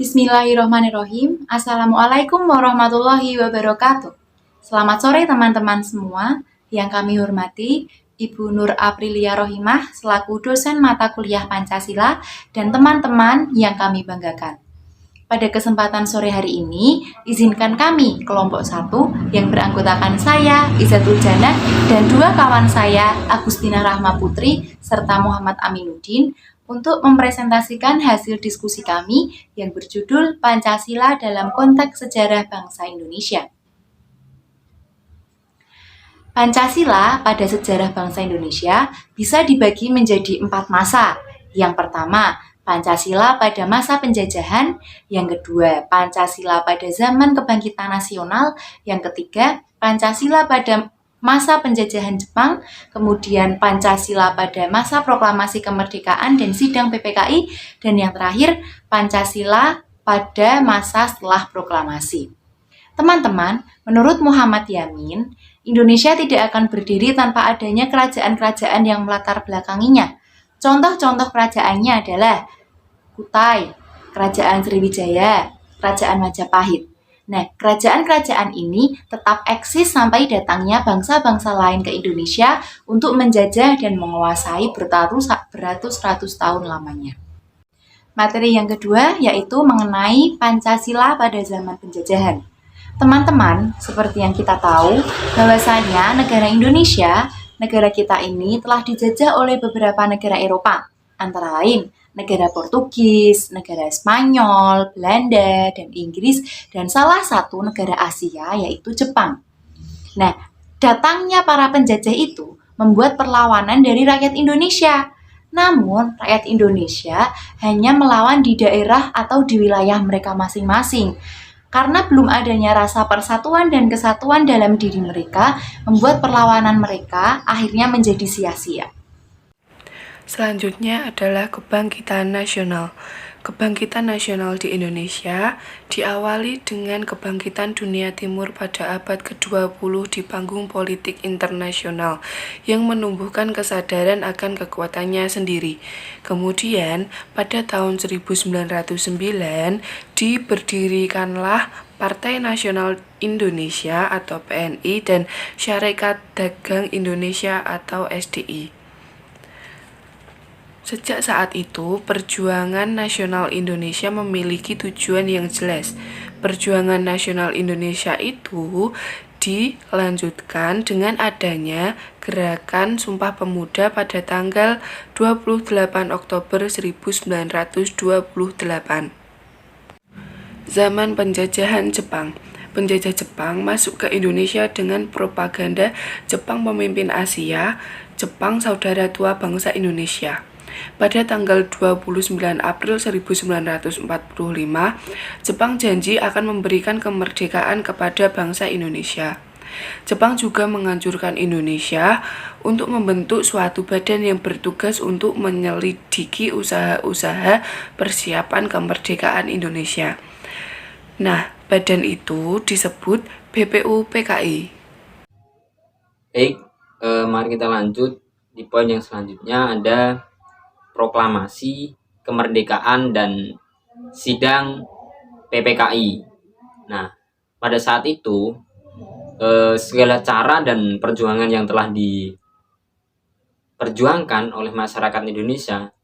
Bismillahirrahmanirrahim. Assalamualaikum warahmatullahi wabarakatuh. Selamat sore teman-teman semua. Yang kami hormati Ibu Nur Aprilia Rohimah selaku dosen mata kuliah Pancasila dan teman-teman yang kami banggakan. Pada kesempatan sore hari ini, izinkan kami kelompok 1 yang beranggotakan saya, Izzatul Jannah, dan 2 kawan saya, Agustina Rahma Putri, serta Muhammad Aminuddin, untuk mempresentasikan hasil diskusi kami yang berjudul Pancasila dalam Konteks Sejarah Bangsa Indonesia. Pancasila pada sejarah bangsa Indonesia bisa dibagi menjadi 4 masa. Yang pertama, Pancasila pada masa penjajahan. Yang kedua, Pancasila pada zaman kebangkitan nasional. Yang ketiga, Pancasila pada masa penjajahan Jepang, kemudian Pancasila pada masa proklamasi kemerdekaan dan sidang PPKI, dan yang terakhir Pancasila pada masa setelah proklamasi. Teman-teman, menurut Muhammad Yamin, Indonesia tidak akan berdiri tanpa adanya kerajaan-kerajaan yang melatar belakanginya. Contoh-contoh kerajaannya adalah Kutai, Kerajaan Sriwijaya, Kerajaan Majapahit. Nah, kerajaan-kerajaan ini tetap eksis sampai datangnya bangsa-bangsa lain ke Indonesia untuk menjajah dan menguasai beratus-ratus tahun lamanya. Materi yang kedua yaitu mengenai Pancasila pada zaman penjajahan. Teman-teman, seperti yang kita tahu, bahwasanya negara Indonesia, negara kita ini telah dijajah oleh beberapa negara Eropa, antara lain negara Portugis, negara Spanyol, Belanda, dan Inggris, dan salah satu negara Asia yaitu Jepang. Nah, datangnya para penjajah itu membuat perlawanan dari rakyat Indonesia. Namun, rakyat Indonesia hanya melawan di daerah atau di wilayah mereka masing-masing. Karena belum adanya rasa persatuan dan kesatuan dalam diri mereka, membuat perlawanan mereka akhirnya menjadi sia-sia. Selanjutnya adalah kebangkitan nasional. Kebangkitan nasional di Indonesia diawali dengan kebangkitan dunia timur pada abad ke-20 di panggung politik internasional yang menumbuhkan kesadaran akan kekuatannya sendiri. Kemudian, pada tahun 1909 diberdirikanlah Partai Nasional Indonesia atau PNI dan Syarikat Dagang Indonesia atau SDI. Sejak saat itu, perjuangan nasional Indonesia memiliki tujuan yang jelas. Perjuangan nasional Indonesia itu dilanjutkan dengan adanya Gerakan Sumpah Pemuda pada tanggal 28 Oktober 1928. Zaman penjajahan Jepang. Penjajah Jepang masuk ke Indonesia dengan propaganda Jepang pemimpin Asia, Jepang saudara tua bangsa Indonesia. Pada tanggal 29 April 1945, Jepang janji akan memberikan kemerdekaan kepada bangsa Indonesia. Jepang juga menganjurkan Indonesia untuk membentuk suatu badan yang bertugas untuk menyelidiki usaha-usaha persiapan kemerdekaan Indonesia. Nah, badan itu disebut BPUPKI. Baik, mari kita lanjut di poin yang selanjutnya ada proklamasi kemerdekaan dan sidang PPKI. Nah, pada saat itu segala cara dan perjuangan yang telah diperjuangkan oleh masyarakat Indonesia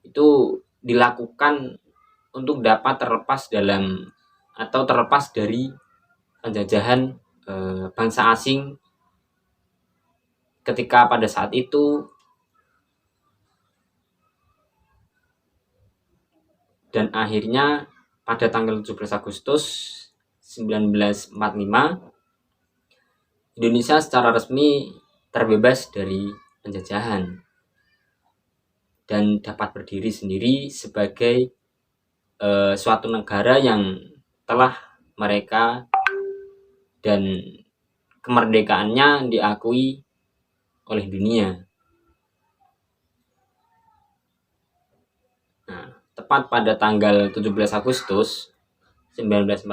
itu dilakukan untuk dapat terlepas dari penjajahan bangsa asing ketika pada saat itu. Dan akhirnya pada tanggal 17 Agustus 1945 Indonesia secara resmi terbebas dari penjajahan dan dapat berdiri sendiri sebagai suatu negara yang telah merdeka dan kemerdekaannya diakui oleh dunia. Tepat pada tanggal 17 Agustus 1945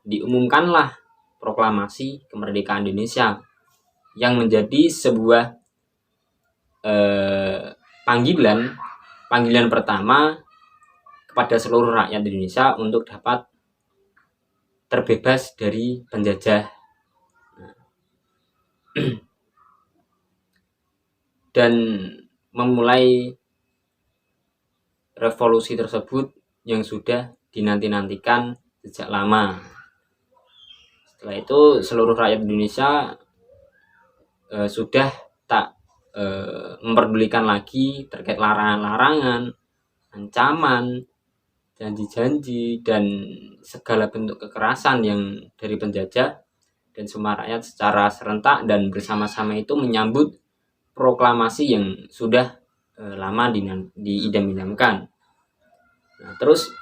diumumkanlah proklamasi kemerdekaan Indonesia yang menjadi sebuah panggilan pertama kepada seluruh rakyat Indonesia untuk dapat terbebas dari penjajah. Dan memulai revolusi tersebut yang sudah dinanti-nantikan sejak lama. Setelah itu seluruh rakyat Indonesia sudah tak memperdulikan lagi terkait larangan-larangan, ancaman, janji-janji, dan segala bentuk kekerasan yang dari penjajah, dan semua rakyat secara serentak dan bersama-sama itu menyambut proklamasi yang sudah lama diidam-idamkan. Nah, terus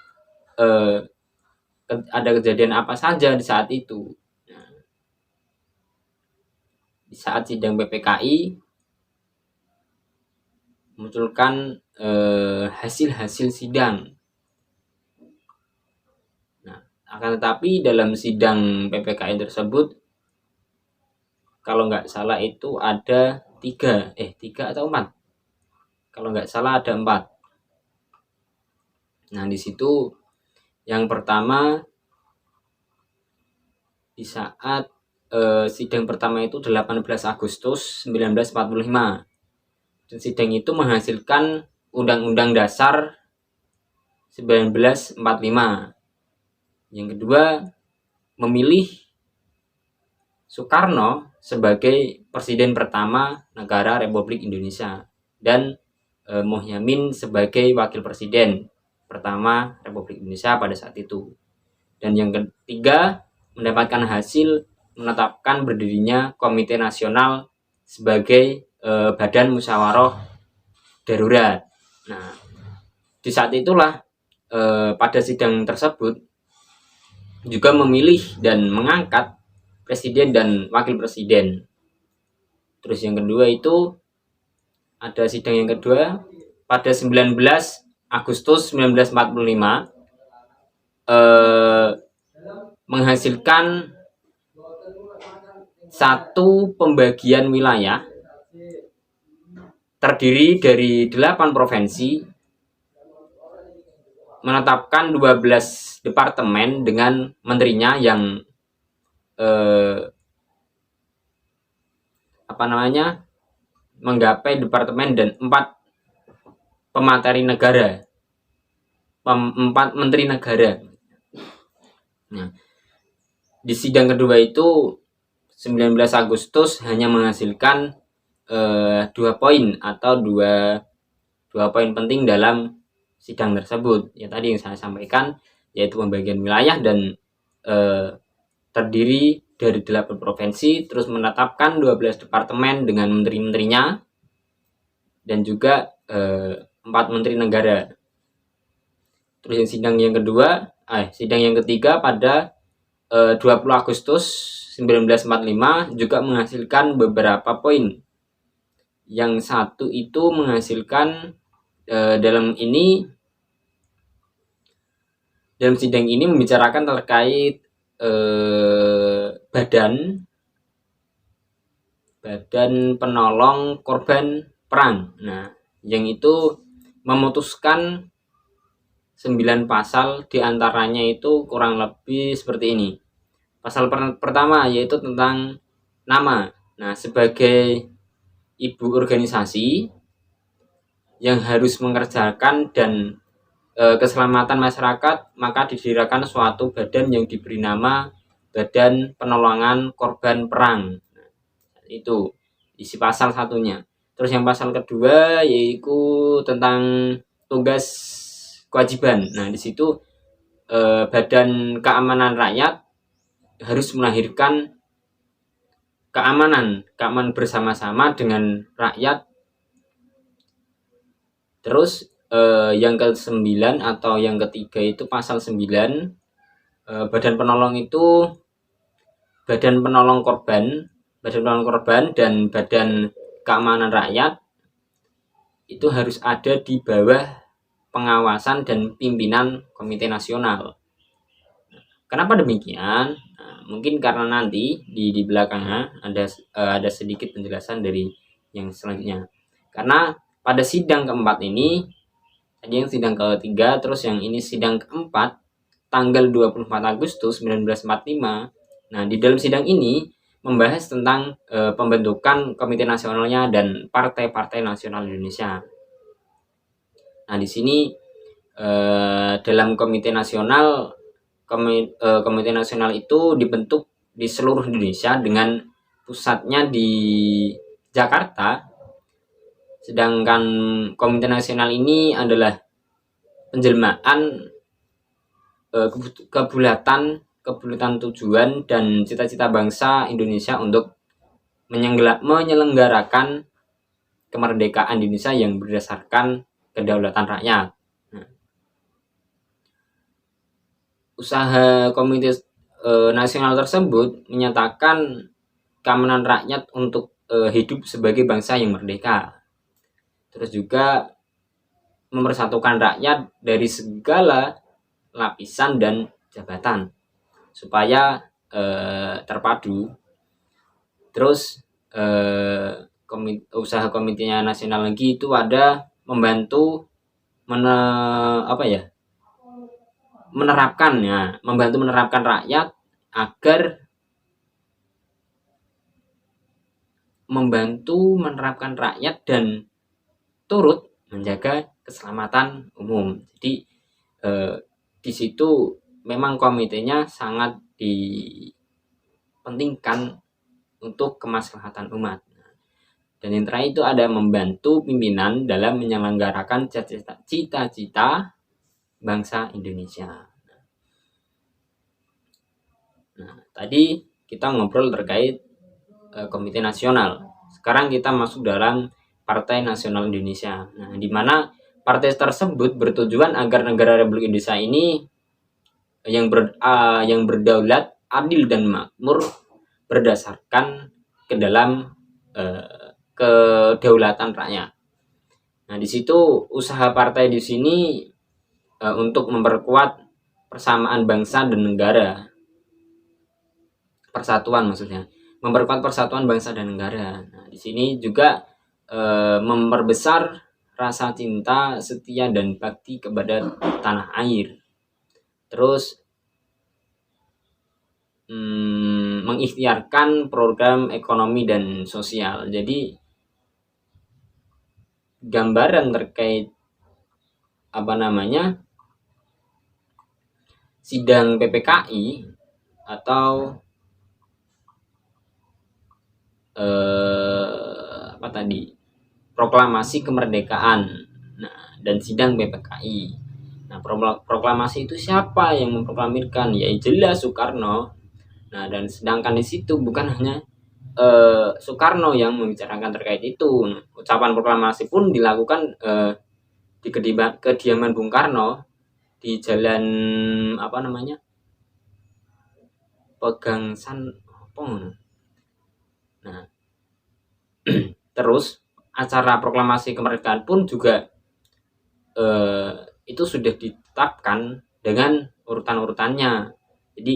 ada kejadian apa saja di saat itu? Nah, di saat sidang PPKI munculkan hasil-hasil sidang. Nah, akan tetapi dalam sidang PPKI tersebut, kalau nggak salah itu ada tiga atau 4. Kalau nggak salah ada 4. Nah, di situ yang pertama di saat sidang pertama itu 18 Agustus 1945. Dan sidang itu menghasilkan Undang-Undang Dasar 1945. Yang kedua, memilih Soekarno sebagai presiden pertama negara Republik Indonesia dan Mohyamin sebagai wakil presiden pertama Republik Indonesia pada saat itu. Dan yang ketiga, mendapatkan hasil menetapkan berdirinya Komite Nasional sebagai Badan Musyawarah Darurat. Nah, di saat itulah pada sidang tersebut juga memilih dan mengangkat presiden dan wakil presiden. Terus yang kedua itu ada sidang yang kedua pada 19 Agustus 1945 menghasilkan satu pembagian wilayah terdiri dari 8 provinsi, menetapkan 12 departemen dengan menterinya yang menggapai departemen dan 4 pemateri negara, 4 menteri negara. Nah, di sidang kedua itu 19 Agustus hanya menghasilkan 2 poin atau dua poin penting dalam sidang tersebut. Ya tadi yang saya sampaikan, yaitu pembagian wilayah dan terdiri dari 8 provinsi, terus menetapkan 12 departemen dengan menteri-menterinya, dan juga 4 menteri negara. Terus sidang yang ketiga pada 20 Agustus 1945 juga menghasilkan beberapa poin. Yang satu itu menghasilkan dalam sidang ini membicarakan terkait badan penolong korban perang. Nah, yang itu memutuskan 9 pasal, diantaranya itu kurang lebih seperti ini. Pasal pertama yaitu tentang nama. Nah, sebagai ibu organisasi yang harus mengerjakan dan keselamatan masyarakat, maka didirikan suatu badan yang diberi nama Badan Penolongan Korban Perang. Nah, itu isi pasal satunya. Terus yang pasal kedua yaitu tentang tugas kewajiban. Nah, di situ Badan Keamanan Rakyat harus melahirkan keamanan bersama-sama dengan rakyat. Terus yang ke-9 atau yang ketiga itu pasal 9, badan penolong korban dan badan keamanan rakyat itu harus ada di bawah pengawasan dan pimpinan Komite Nasional. Kenapa demikian? Nah, mungkin karena nanti di belakangnya ada sedikit penjelasan dari yang selanjutnya. Karena pada sidang keempat ini Tadi yang sidang ketiga, terus yang ini sidang keempat tanggal 24 Agustus 1945. Nah, di dalam sidang ini membahas tentang pembentukan Komite Nasionalnya dan partai-partai nasional Indonesia. Nah, di sini dalam Komite Nasional Komite Nasional itu dibentuk di seluruh Indonesia dengan pusatnya di Jakarta. Sedangkan Komite Nasional ini adalah penjelmaan kebulatan tujuan dan cita-cita bangsa Indonesia untuk menyelenggarakan kemerdekaan Indonesia yang berdasarkan kedaulatan rakyat. Nah, usaha Komite Nasional tersebut menyatakan keamanan rakyat untuk hidup sebagai bangsa yang merdeka. Terus juga mempersatukan rakyat dari segala lapisan dan jabatan supaya terpadu. Terus usaha Komitenya Nasional lagi itu ada membantu membantu menerapkan rakyat agar dan turut menjaga keselamatan umum. Jadi di situ memang komitenya sangat dipentingkan untuk kemaslahatan umat. Dan yang terakhir itu ada membantu pimpinan dalam menyelenggarakan cita-cita bangsa Indonesia. Nah, tadi kita ngobrol terkait Komite Nasional. Sekarang kita masuk dalam Partai Nasional Indonesia. Nah, di mana partai tersebut bertujuan agar negara Republik Indonesia ini yang berdaulat, adil dan makmur berdasarkan ke dalam kedaulatan rakyat. Nah, di situ usaha partai di sini untuk memperkuat persamaan bangsa dan negara. Persatuan maksudnya. Memperkuat persatuan bangsa dan negara. Nah, di sini juga memperbesar rasa cinta, setia dan bakti kepada tanah air. Terus mengikhtiarkan program ekonomi dan sosial. Jadi gambaran terkait sidang PPKI atau proklamasi kemerdekaan, dan sidang PPKI. Nah, proklamasi itu siapa yang memproklamirkan? Ya jelas Soekarno. Nah, dan sedangkan di situ bukan hanya Soekarno yang membicarakan terkait itu. Ucapan proklamasi pun dilakukan di kediaman Bung Karno di jalan Pegangsan. Nah, terus acara proklamasi kemerdekaan pun juga itu sudah ditetapkan dengan urutan-urutannya. Jadi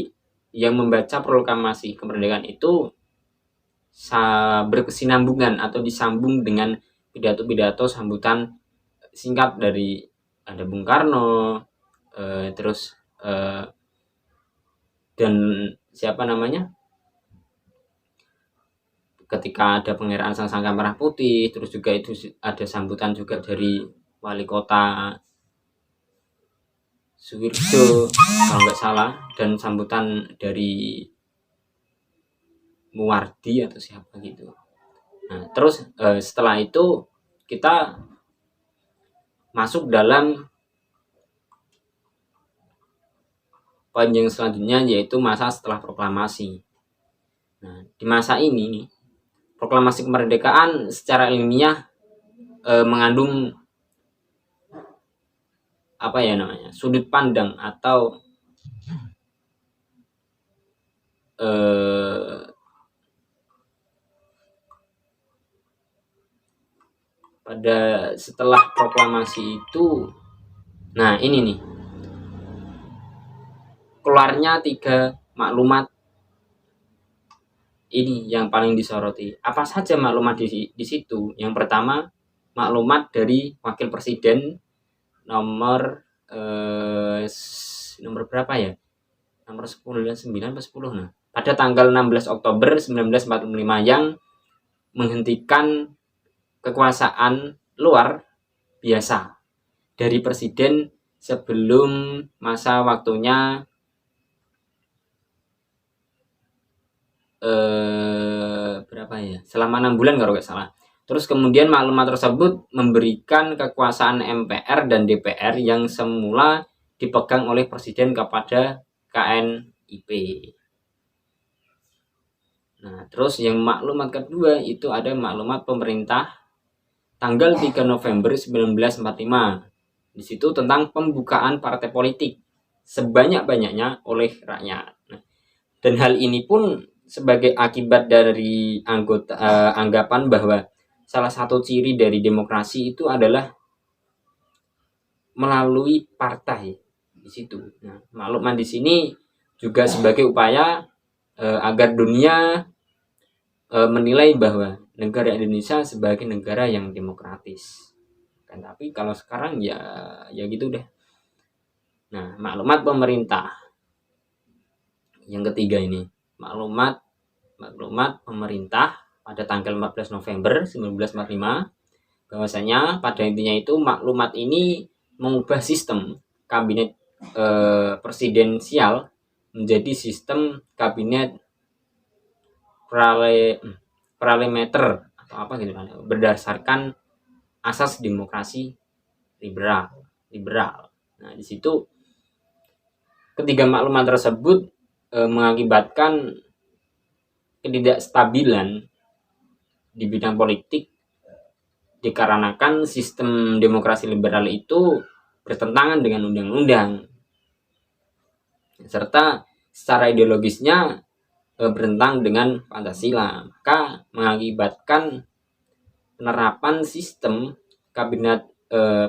yang membaca proklamasi kemerdekaan itu berkesinambungan atau disambung dengan pidato-pidato sambutan singkat dari ada Bung Karno, terus dan ketika ada pengerahan Sang Merah Putih, terus juga itu ada sambutan juga dari wali kota Suwirjo kalau nggak salah, dan sambutan dari Muwardi atau siapa gitu. Nah, terus setelah itu kita masuk dalam poin yang selanjutnya, yaitu masa setelah proklamasi. Nah, di masa ini proklamasi kemerdekaan secara ilmiah mengandung sudut pandang atau pada setelah proklamasi itu, nah ini nih keluarnya 3 maklumat ini yang paling disoroti. Apa saja maklumat di situ? Yang pertama, maklumat dari Wakil Presiden nomor nomor berapa ya? Nomor 9 atau 10. Nah, pada tanggal 16 Oktober 1945 yang menghentikan kekuasaan luar biasa dari presiden sebelum masa waktunya berapa ya? Selama 6 bulan kalau nggak salah. Terus kemudian maklumat tersebut memberikan kekuasaan MPR dan DPR yang semula dipegang oleh presiden kepada KNIP. Nah, terus yang maklumat kedua itu ada maklumat pemerintah tanggal 3 November 1945. Di situ tentang pembukaan partai politik sebanyak-banyaknya oleh rakyat. Nah, dan hal ini pun sebagai akibat dari anggapan bahwa salah satu ciri dari demokrasi itu adalah melalui partai di situ. Nah, maklumat di sini juga sebagai upaya agar dunia menilai bahwa negara Indonesia sebagai negara yang demokratis. Kan tapi kalau sekarang ya gitu deh. Nah, maklumat pemerintah yang ketiga ini, maklumat pemerintah pada tanggal 14 November 1945, bahwasanya pada intinya itu maklumat ini mengubah sistem kabinet presidensial menjadi sistem kabinet parlementer atau apa gitu kan, berdasarkan asas demokrasi liberal. Nah, di situ ketiga maklumat tersebut mengakibatkan ketidakstabilan di bidang politik dikarenakan sistem demokrasi liberal itu bertentangan dengan undang-undang serta secara ideologisnya bertentangan dengan Pancasila, maka mengakibatkan penerapan sistem kabinet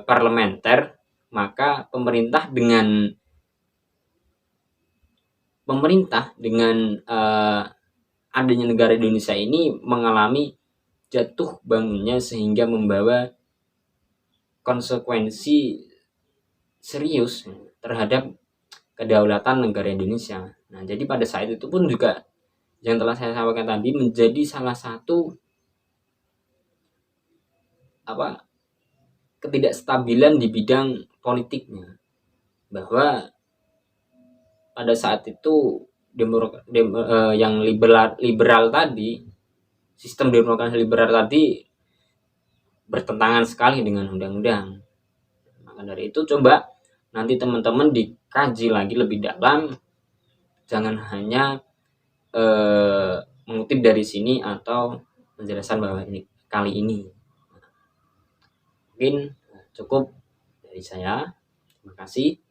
parlementer, maka pemerintah dengan adanya negara Indonesia ini mengalami jatuh bangunnya sehingga membawa konsekuensi serius terhadap kedaulatan negara Indonesia. Nah, jadi pada saat itu pun juga yang telah saya sampaikan tadi menjadi salah satu ketidakstabilan di bidang politiknya, bahwa pada saat itu yang liberal tadi, sistem demokrasi liberal tadi bertentangan sekali dengan undang-undang. Maka dari itu coba nanti teman-teman dikaji lagi lebih dalam, jangan hanya mengutip dari sini atau penjelasan bahwa ini kali ini. Mungkin cukup dari saya. Terima kasih.